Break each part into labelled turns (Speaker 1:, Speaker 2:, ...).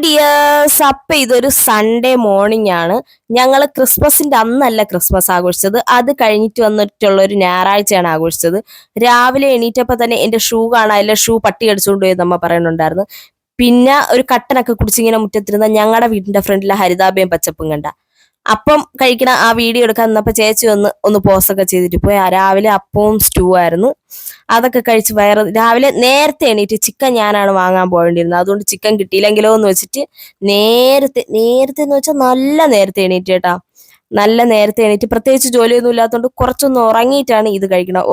Speaker 1: Dears, അപ്പൊ ഇതൊരു Sunday morning ആണ്. ഞങ്ങൾ ക്രിസ്മസിന്റെ അന്നല്ല ക്രിസ്മസ് ആഘോഷിച്ചത്, അത് കഴിഞ്ഞിട്ട് വന്നിട്ടുള്ള ഒരു ഞായറാഴ്ചയാണ് ആഘോഷിച്ചത്. രാവിലെ എണീറ്റപ്പോ തന്നെ എന്റെ ഷൂ കാണാനില്ല, ഷൂ പട്ടി അടിച്ചുകൊണ്ട് പോയി നമ്മ പറയുന്നുണ്ടായിരുന്നു. പിന്നെ ഒരു കട്ടനൊക്കെ കുടിച്ചിങ്ങനെ മുറ്റത്തിരുന്ന ഞങ്ങളുടെ വീടിന്റെ ഫ്രണ്ടിലെ ഹരിതാഭയും പച്ചപ്പും കണ്ട. അപ്പം കഴിക്കണ ആ വീഡിയോ എടുക്കാൻ നിന്നപ്പോ ചേച്ചി ഒന്ന് പോസ്റ്റൊക്കെ ചെയ്തിട്ട് പോയി. രാവിലെ അപ്പവും സ്റ്റൂ ആയിരുന്നു. അതൊക്കെ കഴിച്ച് രാവിലെ നേരത്തെ എണീറ്റ് ചിക്കൻ ഞാനാണ് വാങ്ങാൻ പോകേണ്ടിയിരുന്നത്. അതുകൊണ്ട് ചിക്കൻ കിട്ടിയില്ലെങ്കിലോ എന്ന് വെച്ചിട്ട് നേരത്തെ നേരത്തെ എന്ന് വെച്ചാൽ നല്ല നേരത്തെ എണീറ്റ് കേട്ടാ. നല്ല നേരത്തെ എണീറ്റ് പ്രത്യേകിച്ച് ജോലിയൊന്നും ഇല്ലാത്തതുകൊണ്ട് കുറച്ചൊന്ന് ഉറങ്ങിയിട്ടാണ് ഇത് കഴിക്കണം.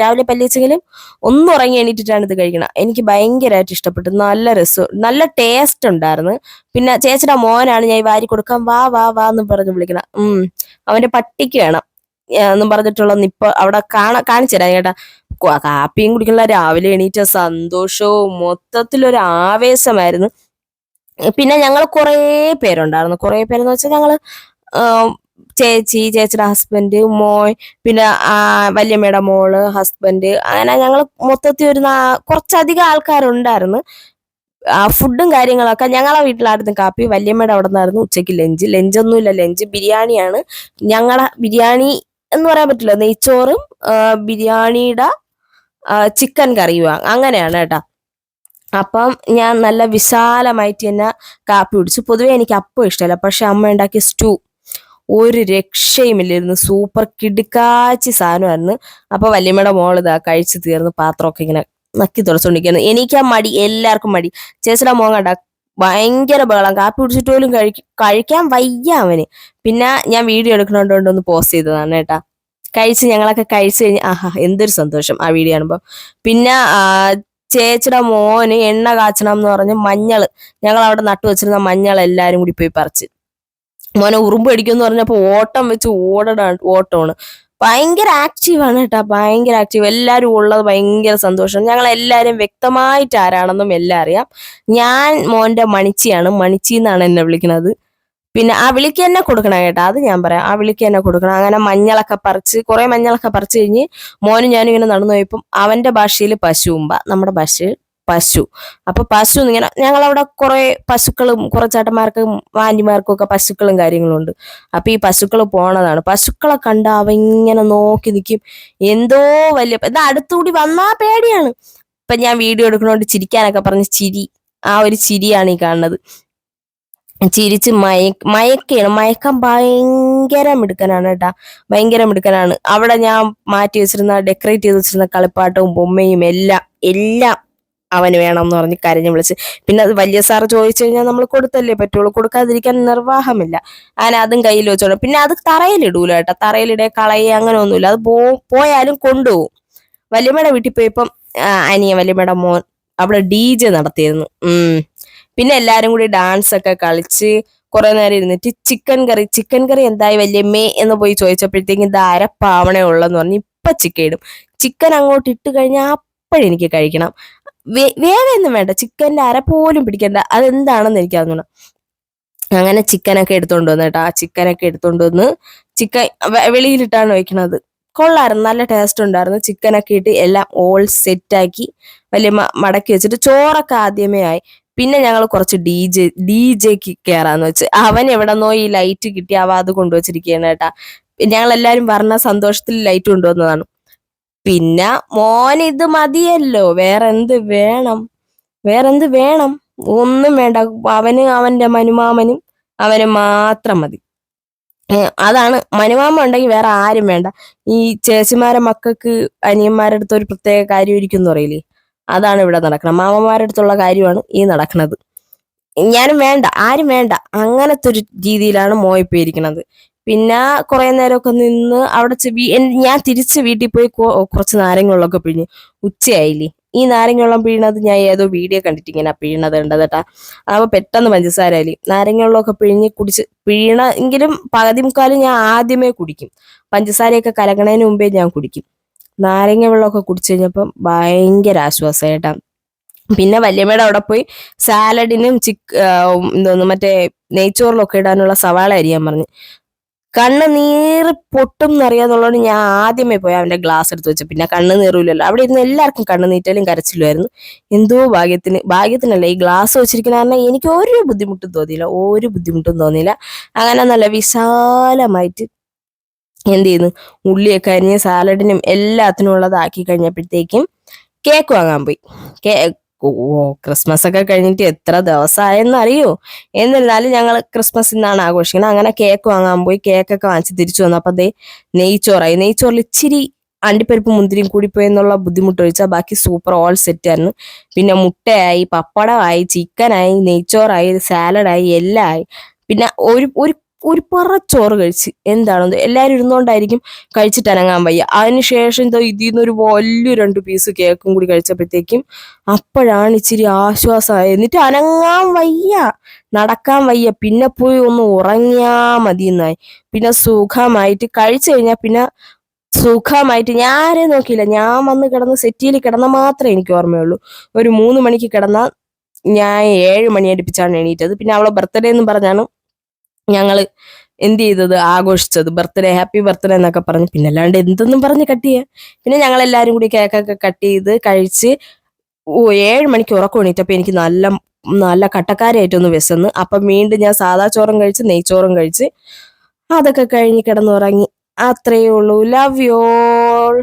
Speaker 1: രാവിലെ പല്ലിച്ചെങ്കിലും ഒന്ന് ഉറങ്ങി എണീറ്റിട്ടാണ് ഇത് കഴിക്കണം. എനിക്ക് ഭയങ്കരമായിട്ട് ഇഷ്ടപ്പെട്ടു. നല്ല രസം, നല്ല ടേസ്റ്റ് ഉണ്ടായിരുന്നു. പിന്നെ ചേച്ചിയുടെ മോനാണ് ഞാൻ വാരി കൊടുക്കാൻ വാ വാ വാ എന്ന് പറഞ്ഞ് വിളിക്കണം. അവന്റെ പട്ടിക്ക് വേണം എന്നും പറഞ്ഞിട്ടുള്ള നിപ്പ് അവിടെ കാണിച്ചു തരാം കേട്ടാ. കാപ്പിയും കുടിക്കണില്ല, രാവിലെ എണീറ്റ സന്തോഷവും മൊത്തത്തിലൊരു ആവേശമായിരുന്നു. പിന്നെ ഞങ്ങൾ കുറേ പേരുണ്ടായിരുന്നു. കുറേ പേരെന്ന് വെച്ചാൽ ഞങ്ങള് ചേച്ചിയുടെ ഹസ്ബൻഡ്, മോൻ, പിന്നെ വല്യമ്മയുടെ മോള്, ഹസ്ബൻഡ്, അങ്ങനെ ഞങ്ങൾ മൊത്തത്തിൽ ഒരു കുറച്ചധികം ആൾക്കാരുണ്ടായിരുന്നു. ഫുഡും കാര്യങ്ങളൊക്കെ ഞങ്ങളെ വീട്ടിലായിരുന്നു. കാപ്പി വല്യമ്മയുടെ അവിടെ നിന്നായിരുന്നു ഉച്ചയ്ക്ക് ലഞ്ചൊന്നുമില്ല, ലഞ്ച് ബിരിയാണിയാണ്. ഞങ്ങളുടെ ബിരിയാണി എന്ന് പറയാൻ പറ്റില്ല, നെയ്ച്ചോറും ബിരിയാണിയുടെ ചിക്കൻ കറിയും അങ്ങനെയാണ് കേട്ടാ. അപ്പം ഞാൻ നല്ല വിശാലമായിട്ട് തന്നെ കാപ്പി കുടിച്ചു. പൊതുവെ എനിക്ക് അപ്പം ഇഷ്ടമല്ല, പക്ഷെ അമ്മ ഉണ്ടാക്കിയ സ്റ്റൂ ഒരു രക്ഷയുമില്ലായിരുന്നു. സൂപ്പർ കിടുക്കാച്ചി സാധനമായിരുന്നു. അപ്പൊ വല്യമ്മയുടെ മോള് ഇതാ കഴിച്ചു തീർന്ന് പാത്രമൊക്കെ ഇങ്ങനെ നക്കി തുറച്ചുകൊണ്ടിരിക്കുന്നു. എനിക്കാ മടി, എല്ലാവർക്കും മടി. ചേച്ചിയുടെ മോൻ കണ്ട ഭയങ്കര ബഹളം, കാപ്പി കുടിച്ചിട്ട് പോലും കഴിക്കാൻ വയ്യ അവന്. പിന്നെ ഞാൻ വീഡിയോ എടുക്കണോണ്ട് ഒന്ന് പോസ്റ്റ് ചെയ്തതാണ് കേട്ടാ. ഞങ്ങളൊക്കെ കഴിച്ചു കഴിഞ്ഞ് എന്തൊരു സന്തോഷം ആ വീഡിയോ കാണുമ്പോ. പിന്നെ ചേച്ചിയുടെ മോന് എണ്ണ കാച്ചണം എന്ന് പറഞ്ഞ് ഞങ്ങൾ അവിടെ നട്ടു വെച്ചിരുന്ന മഞ്ഞൾ എല്ലാരും കൂടി പോയി പറിച്ച്. മോനെ ഉറുമ്പ് അടിക്കുമെന്ന് പറഞ്ഞപ്പോ ഓട്ടം വെച്ച് ഓട്ടമാണ്. ഭയങ്കര ആക്റ്റീവാണ് കേട്ടാ, ഭയങ്കര ആക്റ്റീവ്. എല്ലാരും ഉള്ളത് ഭയങ്കര സന്തോഷം. ഞങ്ങൾ എല്ലാരും വ്യക്തമായിട്ട് ആരാണെന്നും എല്ലാം അറിയാം. ഞാൻ മോന്റെ മണിച്ചിയാണ്, മണിച്ചി എന്നാണ് എന്നെ വിളിക്കുന്നത്. പിന്നെ ആ വിളിക്ക് തന്നെ കൊടുക്കണം കേട്ടാ, അത് ഞാൻ പറയാം. ആ വിളിക്ക് തന്നെ കൊടുക്കണം. അങ്ങനെ കുറെ മഞ്ഞളൊക്കെ പറിച്ച് കഴിഞ്ഞ് മോനും ഞാനും ഇങ്ങനെ നടന്നു പോയപ്പം അവന്റെ ഭാഷയിൽ പശുവുമ്പ, നമ്മുടെ ഭാഷയിൽ പശു. അപ്പൊ പശു ഇങ്ങനെ ഞങ്ങളവിടെ കുറെ പശുക്കളും, കുറെ ചേട്ടന്മാർക്കും ആന്റിമാർക്കും ഒക്കെ പശുക്കളും കാര്യങ്ങളും ഉണ്ട്. അപ്പൊ ഈ പശുക്കൾ പോണതാണ്. പശുക്കളെ കണ്ട അവ ഇങ്ങനെ നോക്കി നിൽക്കും. എന്തോ വലിയ എന്താ അടുത്തുകൂടി വന്നാ പേടിയാണ്. ഇപ്പൊ ഞാൻ വീഡിയോ എടുക്കണോണ്ട് ചിരിക്കാനൊക്കെ പറഞ്ഞ് ആ ഒരു ചിരിയാണ് ഈ കാണുന്നത്. ചിരിച്ച് മയക്കാണ്. മയക്കാൻ ഭയങ്കര മിടുക്കനാണ് കേട്ടാ, ഭയങ്കര മിടുക്കനാണ്. അവിടെ ഞാൻ മാറ്റി വെച്ചിരുന്ന ഡെക്കറേറ്റ് ചെയ്ത് വെച്ചിരുന്ന കളിപ്പാട്ടവും ബൊമ്മയും എല്ലാം അവന് വേണം എന്ന് പറഞ്ഞ് കരഞ്ഞു വിളിച്ച്. പിന്നെ അത് വലിയ സാറ് ചോദിച്ചു കഴിഞ്ഞാൽ നമ്മൾ കൊടുത്തല്ലേ പറ്റുള്ളൂ, കൊടുക്കാതിരിക്കാൻ നിർവാഹമില്ല. അങ്ങനെ അതും കയ്യിൽ വെച്ചോളൂ. പിന്നെ അത് തറയിലിടൂല കേട്ടാ, തറയിലിടെ കളയെ അങ്ങനെ ഒന്നുമില്ല. അത് പോയാലും കൊണ്ടുപോകും. വല്യമ്മയുടെ വീട്ടിൽ പോയപ്പം വല്യമ്മയുടെ മോൻ അവിടെ DJ നടത്തിയിരുന്നു. പിന്നെ എല്ലാരും കൂടി ഡാൻസ് ഒക്കെ കളിച്ച് കുറെ നേരം ഇരുന്നിട്ട് ചിക്കൻ കറി എന്തായി വല്യമ്മേ എന്ന് പോയി ചോദിച്ചപ്പോഴത്തേക്കും ഇത് അരപ്പാവണേ ഉള്ളെന്ന് പറഞ്ഞ് ഇപ്പൊ ചിക്കൻ ഇടും. ചിക്കൻ അങ്ങോട്ട് ഇട്ട് കഴിഞ്ഞാൽ അപ്പോഴെനിക്ക് കഴിക്കണം. വേറെ ഒന്നും വേണ്ട, ചിക്കന്റെ അര പോലും പിടിക്കണ്ട. അതെന്താണെന്ന് എനിക്ക് അറിഞ്ഞൂടാ. അങ്ങനെ ചിക്കനൊക്കെ എടുത്തോണ്ട് വന്നു കേട്ടോ. ആ ചിക്കനൊക്കെ എടുത്തോണ്ട് വന്ന് ചിക്കൻ വെളിയിലിട്ടാണ് വെക്കണത്. കൊള്ളായിരുന്നു, നല്ല ടേസ്റ്റ് ഉണ്ടായിരുന്നു. ചിക്കനൊക്കെ ഇട്ട് എല്ലാം ഓൾ സെറ്റാക്കി വലിയ മടക്കി വെച്ചിട്ട് ചോറൊക്കെ ആദ്യമേ ആയി. പിന്നെ ഞങ്ങൾ കുറച്ച് ഡിജെക്ക് കയറാന്ന് വെച്ച്. അവൻ എവിടെന്നോ ഈ ലൈറ്റ് കിട്ടി, അവ അത് കൊണ്ടുവച്ചിരിക്കുകയാണ് കേട്ടാ. ഞങ്ങൾ എല്ലാരും പറഞ്ഞ സന്തോഷത്തിൽ ലൈറ്റ് കൊണ്ടുവന്നതാണ്. പിന്നെ മോൻ ഇത് മതിയല്ലോ, വേറെന്ത് വേണം, ഒന്നും വേണ്ട. അവന് അവന്റെ മനുമാമനും അവന് മാത്രം മതി. അതാണ്, മനുമാമ ഉണ്ടെങ്കിൽ വേറെ ആരും വേണ്ട. ഈ ചേച്ചിമാരെ മക്കൾക്ക് അനിയന്മാരുടെ അടുത്ത് ഒരു പ്രത്യേക കാര്യമായിരിക്കും എന്ന് പറയില്ലേ, അതാണ് ഇവിടെ നടക്കണം. മാമന്മാരുടെ അടുത്തുള്ള കാര്യമാണ് ഈ നടക്കുന്നത്. ഞാനും വേണ്ട, ആരും വേണ്ട, അങ്ങനത്തെ ഒരു രീതിയിലാണ് മോയിപ്പോയിരിക്കണത്. പിന്നെ കുറെ നേരമൊക്കെ നിന്ന് അവിടെ ഞാൻ തിരിച്ച് വീട്ടിൽ പോയി കുറച്ച് നാരങ്ങ പിഴിഞ്ഞ്. ഉച്ചയായില്ലേ, ഈ നാരങ്ങ വെള്ളം പിഴിയണത് ഞാൻ ഏതോ വീഡിയോ കണ്ടിട്ട് ഇങ്ങനെ പിഴിയണത് കണ്ടതട്ടാ. അപ്പൊ പെട്ടെന്ന് പഞ്ചസാരയില്ലേ, നാരങ്ങ വെള്ളമൊക്കെ പിഴിയണമെങ്കിലും പകുതി മുക്കാലും ഞാൻ ആദ്യമേ കുടിക്കും. പഞ്ചസാരയൊക്കെ കലക്കണതിന് മുമ്പേ ഞാൻ കുടിക്കും. നാരങ്ങ വെള്ളമൊക്കെ കുടിച്ചു കഴിഞ്ഞപ്പം ഭയങ്കര ആശ്വാസമായിട്ടാ. പിന്നെ വല്യമ്മയുടെ അവിടെ പോയി സാലഡിനും മറ്റേ നെയ്ച്ചോറിലൊക്കെ ഇടാനുള്ള സവാള അരിയാൻ പറഞ്ഞു. കണ്ണ് നീറി പൊട്ടും എന്നറിയാന്നുള്ളതുകൊണ്ട് ഞാൻ ആദ്യമേ പോയി അവന്റെ ഗ്ലാസ് എടുത്ത് വെച്ചു. പിന്നെ കണ്ണ് നീറൂലല്ലോ. അവിടെ ഇരുന്ന് എല്ലാവർക്കും കണ്ണ് നീറ്റലും കരച്ചിലുമായിരുന്നു. എന്തോ ഭാഗ്യത്തിനല്ല ഈ ഗ്ലാസ് വെച്ചിരിക്കുന്ന കാരണം എനിക്ക് ഒരു ബുദ്ധിമുട്ടും തോന്നിയില്ല. അങ്ങനെ നല്ല വിശാലമായിട്ട് എന്ത് ചെയ്യുന്നു, ഉള്ളിയൊക്കെ അരിഞ്ഞ് സാലഡിനും എല്ലാത്തിനും ഉള്ളതാക്കി കഴിഞ്ഞപ്പോഴത്തേക്കും കേക്ക് വാങ്ങാൻ പോയി. ഓ, ക്രിസ്മസ് ഒക്കെ കഴിഞ്ഞിട്ട് എത്ര ദിവസമായെന്ന് അറിയോ? എന്നിരുന്നാലും ഞങ്ങൾ ക്രിസ്മസ് ഇന്നാണ് ആഘോഷിക്കുന്നത്. അങ്ങനെ കേക്ക് വാങ്ങാൻ പോയി. കേക്കൊക്കെ വാങ്ങിച്ച് തിരിച്ചു വന്നപ്പോൾ അതേ നെയ്ച്ചോറായി. നെയ്ച്ചോറിൽ ഇച്ചിരി അണ്ടിപ്പരിപ്പ് മുന്തിരിയും കൂടിപ്പോയി എന്നുള്ള ബുദ്ധിമുട്ട് ഒഴിച്ചാൽ ബാക്കി സൂപ്പർ ഓൾ സെറ്റ് ആയിരുന്നു. പിന്നെ മുട്ടയായി, പപ്പടമായി, ചിക്കനായി, നെയ്ച്ചോറായി, സാലഡായി, എല്ലാം ആയി. പിന്നെ ഒരു ഒരു ഒരു പറ ചോറ് കഴിച്ച് എന്താണെന്ന് എല്ലാവരും ഇരുന്നോണ്ടായിരിക്കും കഴിച്ചിട്ട് അനങ്ങാൻ വയ്യ. അതിനുശേഷം എന്തോ ഇതിന്ന് ഒരു വലിയ 2 പീസ് കേക്കും കൂടി കഴിച്ചപ്പോഴത്തേക്കും അപ്പോഴാണ് ഇച്ചിരി ആശ്വാസമായത്. എന്നിട്ട് അനങ്ങാൻ വയ്യ, നടക്കാൻ വയ്യ. പിന്നെ പോയി ഒന്ന് ഉറങ്ങിയാ മതി എന്നായി. പിന്നെ സുഖമായിട്ട് കഴിച്ചു കഴിഞ്ഞാൽ പിന്നെ സുഖമായിട്ട് ഞാൻ ആരെയും നോക്കിയില്ല. ഞാൻ വന്ന് കിടന്ന് സെറ്റിയിൽ കിടന്ന മാത്രമേ എനിക്ക് ഓർമ്മയുള്ളൂ. ഒരു 3 മണിക്ക് കിടന്ന ഞാൻ 7 മണി അടുപ്പിച്ചാണ് എണീറ്റത്. പിന്നെ അവളെ ബർത്ത്ഡേ എന്ന് പറഞ്ഞാണ് ഞങ്ങള് എന്ത് ചെയ്തത്, ആഘോഷിച്ചത്. ബർത്ത്ഡേ, ഹാപ്പി ബർത്ത്ഡേ എന്നൊക്കെ പറഞ്ഞു. പിന്നെ അല്ലാണ്ട് എന്തെന്നും പറഞ്ഞ് കട്ട് ചെയ്യാ. പിന്നെ ഞങ്ങൾ എല്ലാരും കൂടി കേക്കൊക്കെ കട്ട് ചെയ്ത് കഴിച്ച് 7 മണിക്ക് ഉറക്കം എണീറ്റപ്പോ എനിക്ക് നല്ല നല്ല കട്ടക്കാരായിട്ടൊന്ന് വിശന്ന്. അപ്പം വീണ്ടും ഞാൻ സാദാ ചോറും കഴിച്ച് നെയ്ച്ചോറും കഴിച്ച് അതൊക്കെ കഴിഞ്ഞ് കിടന്നുറങ്ങി. അത്രയേ ഉള്ളൂ. Love you all.